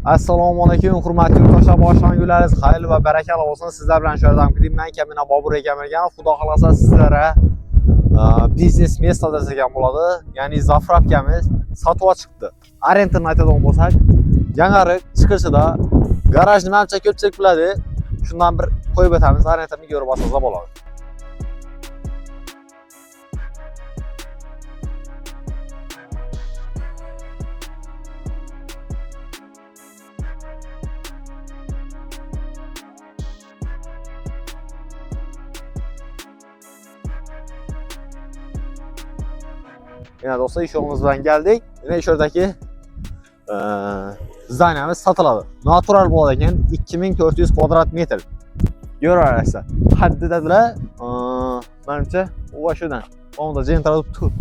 Assalomu alaykum, hurmatli yurtdoshlar, boshlangan kunlaringiz xayrli va barakali bo'lsin. Sizlar bilan yordam qiling. Men Kamina Bobur ekanman. Xudo xolasa sizlarga biznes место degan bo'ladi. Ya'ni zapravkamiz sotuvga chiqdi. Arendani aytadigan bo'lsak, yangi chiqishida garajni menimcha ko'pchilik biladi. Shundan bir qo'yib o'tamiz, arendani ko'rib olsangiz bo'ladi. Yine dostlar iş yolumuzdan geldik. Yine şuradaki zdaniyemiz satıladi. Natural bo'ladigan 2400 kvadrat metr. Görürsünüz. Haddi dediler. Menimcha u şuradan. Onu da central tur.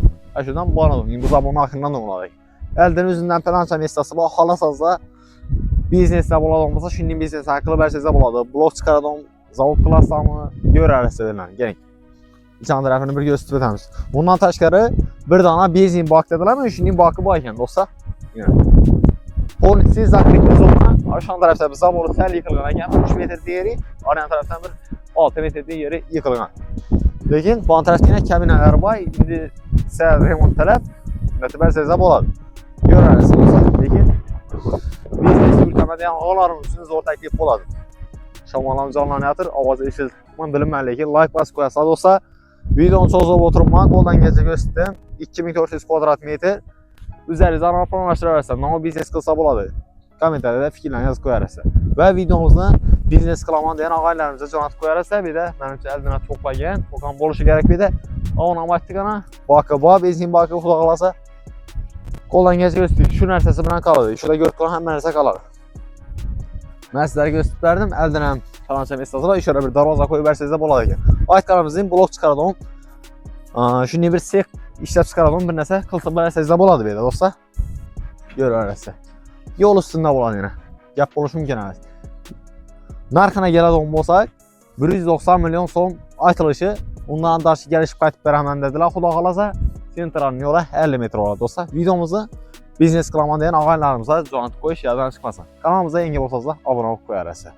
Şuradan bağladım. Bu zaman akından da olarak. Elden özünden plança mesafesi bu halasazda biznesle bo'ladigan bo'lsa, shunday biznes qilib bersangiz bo'ladi. Blok chiqaradigan zavod qilasizmi? Görürsünüz. Gelin. İçan tarafını bir gösterib o'tamiz. Bundan tashqari bir dana benzin bak dedilarmi? Shunday bakı bor ekan do'stlar. Polisiy zakritli zona. Aşağı tarafda bir zavod sel yıkılgan ekan. 3 metr yeri, arka tarafdan bir 6 metr yeri yıkılgan. Lekin bu tarafda yine kabinalar bor. Endi sel remont talab, natibersiz bo'ladi. Görürsünüz do'stlar. Lekin biznes yurtmada ham o'g'larimiz uchun zo'r taklif bo'ladi. Shamolam jonlanyapti, ovozi eshitilmayapti, bilmayman, lekin like bosib qo'yasiz do'stlar. Videoni cho'zib o'tiribman, qo'ldan kelsa ko'rsatdim. 2400 kvadrat metr. O'zlaringiz aniqlashtirasiz. Nima biznes qilsa bo'ladi? Kommentariyada fikrlarni yozib qo'yasiz. Va videomizni biznes qilaman degan og'aylarimizga jo'natib qo'yasiz. Bir de menimcha eldan to'plagan, to'qon bo'lishi kerak bir de. Ona aytdikana, baki bor, benzin baki xudo xolasa. Qo'ldan kelsa ko'rsatdik. Shu narsasi bilan qoladi. Shunda ko'rib turgan hamma narsa qoladi. Men sizlarga ko'rsatib berdim. Eldan ham falancha mesajlar ishora bir darvoza qo'yib bersangiz bo'ladi ekan. Aytganimizdan blok chiqaradigan shunday bir sex ishlab chiqaradigan bir narsa qilib bersangiz bo'ladi bu yerda do'stlar. Ko'rasiz. Yo'l ustida bo'ladi yana. Gap bo'lishi mumkin emas. Narxina keladigan bo'lsak, 190 million so'm aytilishi, undan dashi kelishib qaytib beraman dedilar. Xudo xolasa, sentralni yo'li 50 metr bo'ladi do'stlar. Videomizni biznes qilaman degan og'aylarimizga jo'natib qo'yish, yozdan chiqmasin. Kanalimizga yangi bo'lsangiz, obuna bo'lib qo'yasiz.